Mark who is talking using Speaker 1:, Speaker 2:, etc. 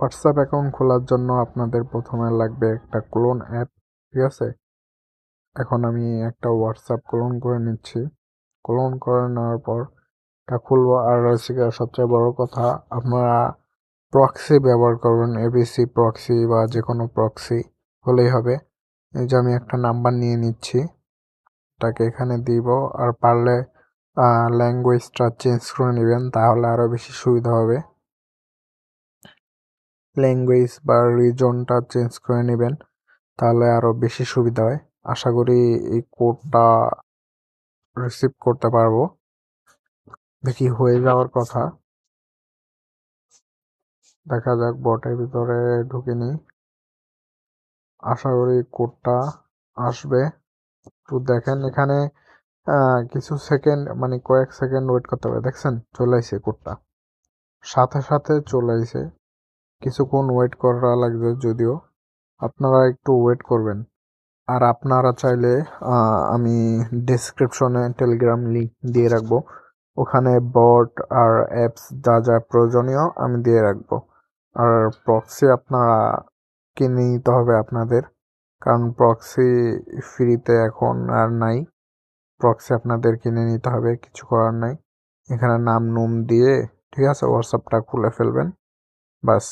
Speaker 1: WhatsApp account খোলার জন্য আপনাদের প্রথমে লাগবে একটা ক্লোন অ্যাপ, ঠিক আছে? এখন আমি একটা হোয়াটসঅ্যাপ ক্লোন করে নিচ্ছি। ক্লোন করে নেওয়ার পর এটা খুলবো। আর হচ্ছে গিয়ে সবচেয়ে বড় কথা, আপনারা প্রক্সি ব্যবহার করবেন, এবিসি প্রক্সি বা যে কোনো প্রক্সি হলেই হবে। এই যে আমি একটা নাম্বার নিয়ে নিচ্ছি, এটাকে এখানে দিব। আর পারলে ল্যাঙ্গুয়েজটা চেঞ্জ করে নেবেন, তাহলে আরও বেশি সুবিধা হবে। ল্যাঙ্গুয়েজ বা রিজনটা চেঞ্জ করে নেবেন, তাহলে আরও বেশি সুবিধা হয়। আশা করি এই কোডটা রিসিভ করতে পারবো। দেখি হয়ে যাওয়ার কথা, দেখা যাক। বটের ভিতরে ঢুকে নিই, আশা করি কোডটা আসবে। তো দেখেন এখানে কিছু সেকেন্ড, মানে কয়েক সেকেন্ড ওয়েট করতে হবে। দেখছেন চলে আসছে কোডটা, সাথে সাথে চলে আসছে। কিছুক্ষণ ওয়েট করা লাগবে, যদিও আপনারা একটু ওয়েট করবেন। আর আপনারা চাইলে আমি ডেসক্রিপশনে টেলিগ্রাম লিঙ্ক দিয়ে রাখবো, ওখানে বট আর অ্যাপস যা যা প্রয়োজনীয় আমি দিয়ে রাখবো। আর প্রক্সি আপনারা কিনে নিতে হবে আপনাদের, কারণ প্রক্সি ফ্রিতে এখন আর নাই। প্রক্সি আপনাদের কিনে নিতে হবে, কিছু করার নাই। এখানে নাম নুম দিয়ে, ঠিক আছে, হোয়াটসঅ্যাপটা খুলে ফেলবেন, বাস।